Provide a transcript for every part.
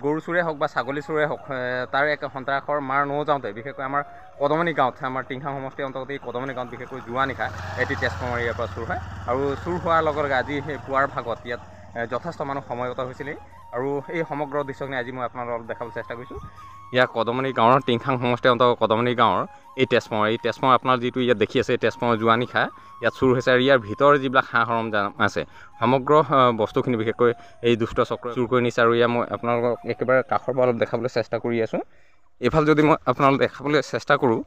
গৰু চোৰে হওক বা ছাগলী চোৰে হওক তাৰ এক সন্ত্ৰাসৰ মাৰ নৌযাওঁতে বিশেষকৈ আমাৰ কদমনি গাঁৱত আমাৰ টিংখাং সমষ্টিৰ অন্তৰ্গত এই কদমনি গাঁৱত বিশেষকৈ যোৱা নিশা এটি ট্ৰেন্সফৰ্মাৰ ইয়াৰ পৰা চুৰ হয় আৰু চুৰ হোৱাৰ লগে লগে আজি সেই পুৱাৰ ভাগত ইয়াত যথেষ্ট মানুহ সময়গত হৈছিলে আৰু এই সমগ্ৰ দৃশ্যখিনি আজি মই আপোনালোকক দেখাবলৈ চেষ্টা কৰিছোঁ। ইয়াৰ কদমনি গাঁৱৰ টিংখাং সমষ্টিৰ অন্তৰ্গত কদমনি গাঁৱৰ এই ট্ৰেন্সফৰ্মাৰ আপোনাৰ যিটো ইয়াত দেখি আছে এই ট্ৰেন্সফৰ্মাৰ যোৱা নিশা ইয়াত চুৰ হৈছে আৰু ইয়াৰ ভিতৰৰ যিবিলাক সা সৰঞ্জাম আছে সমগ্ৰ বস্তুখিনি বিশেষকৈ এই দুষ্ট চক্ৰই চুৰ কৰি নিছে আৰু ইয়াত মই আপোনালোকক একেবাৰে কাষৰ পৰা অলপ দেখাবলৈ চেষ্টা কৰি আছোঁ। এইফালে যদি মই আপোনালোকক দেখাবলৈ চেষ্টা কৰোঁ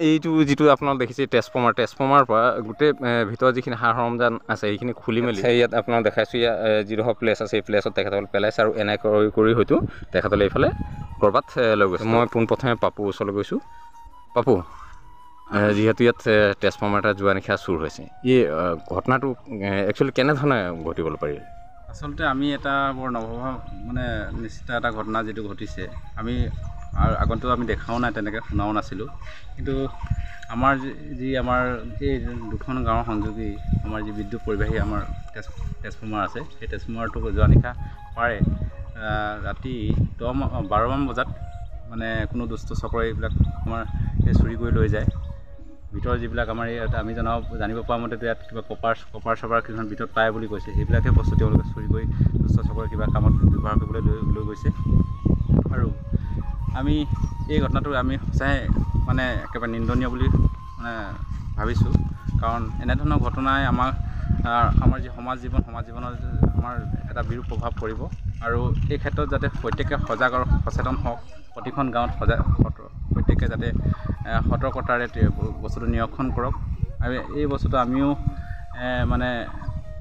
এইটো যিটো আপোনালোক দেখিছে ট্ৰেন্সফৰ্মাৰ পৰা গোটেই ভিতৰত যিখিনি সা সৰঞ্জাম আছে সেইখিনি খুলি মেলি ইয়াত আপোনালোক দেখাইছোঁ ইয়াত যিডোখৰ প্লেচ আছে এই প্লেচত তেখেতসকলে পেলাইছে আৰু এনে কৰি হয়তো তেখেতসকলে এইফালে ক'ৰবাত লৈ গৈছে। মই পোনপ্ৰথমে পাপুৰ ওচৰলৈ গৈছোঁ। পাপু, যিহেতু ইয়াত ট্ৰেন্সফৰ্মাৰ এটা যোৱা নিশা চুৰ হৈছে এই ঘটনাটো একচুৱেলি কেনেধৰণে ঘটিবলৈ পাৰি? আচলতে আমি এটা বৰ নভবা নিশ্চিত এটা ঘটনা যিটো ঘটিছে আমি আগতেও আমি দেখাও নাই, তেনেকৈ শুনাও নাছিলোঁ। কিন্তু আমাৰ আমাৰ এই দুখন গাঁৱৰ সংযোগী আমাৰ যি বিদ্যুৎ পৰিবাহী আমাৰ ট্ৰেন্সফৰ্মাৰ আছে সেই ট্ৰেন্সফৰ্মাৰটো যোৱা নিশা পাৰে ৰাতি 12মান বজাত কোনো দুষ্ট চক্ৰই এইবিলাক আমাৰ চুৰি কৰি লৈ যায়। ভিতৰৰ যিবিলাক আমাৰ ইয়াত আমি জানিব পৰা মতেতো ইয়াত কিবা কপাৰ চপাৰ কিছুমান ভিতৰত পায় বুলি কৈছে, সেইবিলাকে বস্তু তেওঁলোকে চুৰি কৰি দুষ্ট চক্ৰই কিবা কামত ব্যৱহাৰ কৰিবলৈ লৈ গৈছে। আৰু আমি এই ঘটনাটো আমি সঁচাই একেবাৰে নিন্দনীয় বুলি ভাবিছোঁ, কাৰণ এনেধৰণৰ ঘটনাই আমাৰ যি সমাজ জীৱনত আমাৰ এটা বিৰূপ প্ৰভাৱ পৰিব আৰু এই ক্ষেত্ৰত যাতে প্ৰত্যেকে সজাগ আৰু সচেতন হওক, প্ৰতিখন গাঁৱত প্ৰত্যেকে যাতে সতৰ্কতাৰে বস্তুটো নিৰীক্ষণ কৰক। আৰু এই বস্তুটো আমিও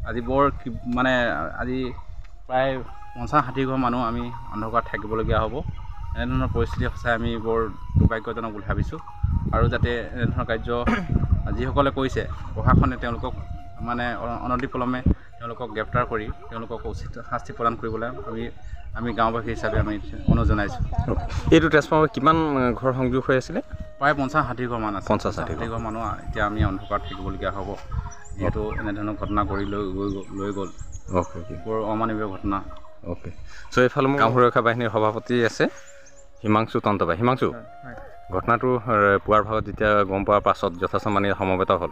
আজি আজি প্ৰায় 50-60 ঘৰ মানুহ আমি অন্ধকাৰত থাকিবলগীয়া হ'ব। এনেধৰণৰ পৰিস্থিতি সঁচাই আমি বৰ দুৰ্ভাগ্যজনক বুলি ভাবিছোঁ আৰু যাতে এনেধৰণৰ কাৰ্য যিসকলে কৰিছে প্ৰশাসনে তেওঁলোকক অনতিপলমে তেওঁলোকক গ্ৰেপ্তাৰ কৰি তেওঁলোকক উচিত শাস্তি প্ৰদান কৰিবলৈ আমি গাঁওবাসী হিচাপে আমি অনুৰোধ জনাইছোঁ। এইটো ট্ৰেন্সফৰ্মাৰ কিমান ঘৰ সংযোগ হৈ আছিলে? প্ৰায় 50-60 ঘৰমান আছে। 50-60 ঘৰ মানুহ এতিয়া আমি অন্ধকাৰত থাকিবলগীয়া হ'ব যিহেতু এনেধৰণৰ ঘটনা কৰি লৈ গ'ল। বৰ অমানৱীয় ঘটনা। চ' এইফালে মোৰ গাঁও সুৰক্ষা বাহিনীৰ সভাপতি আছে হিমাংশু তন্তবাই। হিমাংশু, ঘটনাটো পুৱাৰ ভাগত যেতিয়া গম পোৱাৰ পাছত যথেষ্ট মানুহ সমবেত হ'ল,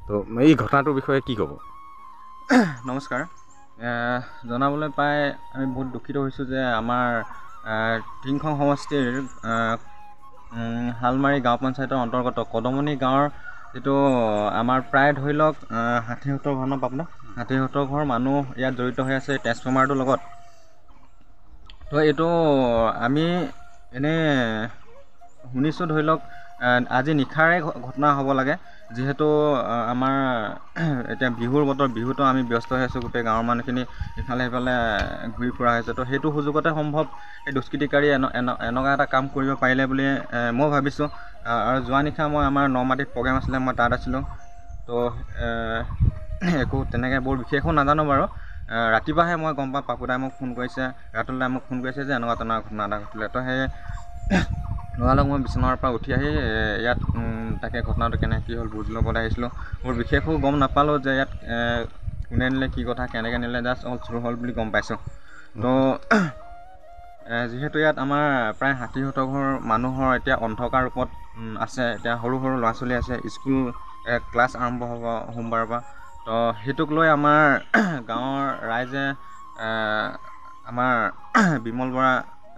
তো এই ঘটনাটোৰ বিষয়ে কি ক'ব? নমস্কাৰ। জনাবলৈ পাই আমি বহুত দুখিত হৈছোঁ যে আমাৰ টিংখাং সমষ্টিৰ হালমাৰী গাঁও পঞ্চায়তৰ অন্তৰ্গত কদমনি গাঁৱৰ যিটো আমাৰ প্ৰায় ধৰি লওক 60-70 ঘৰ ন পাবনা 60-70 ঘৰ মানুহ ইয়াত জড়িত হৈ আছে ট্ৰেন্সফৰ্মাৰটোৰ লগত। তো এইটো আমি এনেই শুনিছোঁ ধৰি লওক আজি নিশাৰে ঘটনা হ'ব লাগে, যিহেতু আমাৰ এতিয়া বিহুৰ বতৰ, বিহুতো আমি ব্যস্ত হৈ আছোঁ, গোটেই গাঁৱৰ মানুহখিনি ইফালে সিফালে ঘূৰি ফুৰা হৈছে। তো সেইটো সুযোগতে সম্ভৱ এই দুষ্কৃতিকাৰী এনেকুৱা এটা কাম কৰিব পাৰিলে বুলি মই ভাবিছোঁ। আৰু যোৱা নিশা মই আমাৰ নমাটিত প্ৰগ্ৰেম আছিলে, মই তাত আছিলোঁ। তো একো তেনেকৈ বৰ বিশেষো নাজানো বাৰু। ৰাতিপুৱাহে মই গম পাওঁ, পাপুদাই মোক ফোন কৰিছে, ৰাতুলদাই মোক ফোন কৰিছে যে এনেকুৱা ঘটনা এটা ঘটিলে। তো সেই লগালগ মই বিচনাৰ পৰা উঠি আহি ইয়াত তাকে ঘটনাটো কি হ'ল বুজ ল'বলৈ আহিছিলোঁ। বৰ বিশেষো গম নাপালোঁ যে ইয়াত কোনে নিলে, কি কথা, কেনেকৈ নিলে, জাষ্ট চুৰ হ'ল বুলি গম পাইছোঁ। তো যিহেতু ইয়াত আমাৰ প্ৰায় 60-70 ঘৰ মানুহৰ এতিয়া অন্ধকাৰ ৰূপত আছে, এতিয়া সৰু সৰু ল'ৰা ছোৱালী আছে, স্কুল ক্লাছ আৰম্ভ হ'ব সোমবাৰৰ পৰা। তো সেইটোক লৈ আমাৰ গাঁৱৰ ৰাইজে আমাৰ বিমল বৰা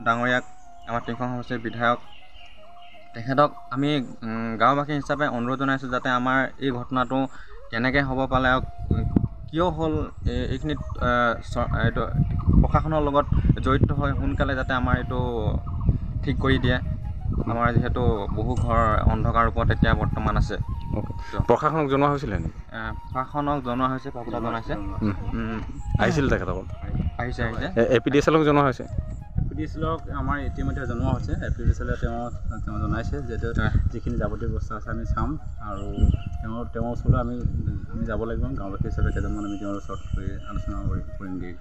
ডাঙৰীয়াক, আমাৰ টিংখাং সমষ্টিৰ বিধায়ক, তেখেতক আমি গাঁওবাসী হিচাপে অনুৰোধ জনাইছোঁ যাতে আমাৰ এই ঘটনাটো কেনেকৈ হ'ব পালে আৰু কিয় হ'ল এইখিনিত এইটো প্ৰশাসনৰ লগত জড়িত হৈ সোনকালে যাতে আমাৰ এইটো ঠিক কৰি দিয়ে। আমাৰ যিহেতু বহু ঘৰ অন্ধকাৰ ৰূপত এতিয়া বৰ্তমান আছে। প্ৰশাসনক জনোৱা হৈছিলে নেকি? প্ৰশাসনক জনোৱা হৈছে, পাপুদা জনাইছে, আহিছিল তেখেতসকল? আহিছে। APDSL-ক জনোৱা হৈছে? APDSL-ক আমাৰ ইতিমধ্যে জনোৱা হৈছে। APDSL-এ তেওঁ জনাইছে যে যিখিনি যাৱতীয় ব্যৱস্থা আছে আমি চাম আৰু তেওঁৰ ওচৰলৈ আমি যাব লাগিব। গাঁওবাসী হিচাপে কেইজনমান আমি তেওঁৰ ওচৰত আলোচনা কৰিমগৈ।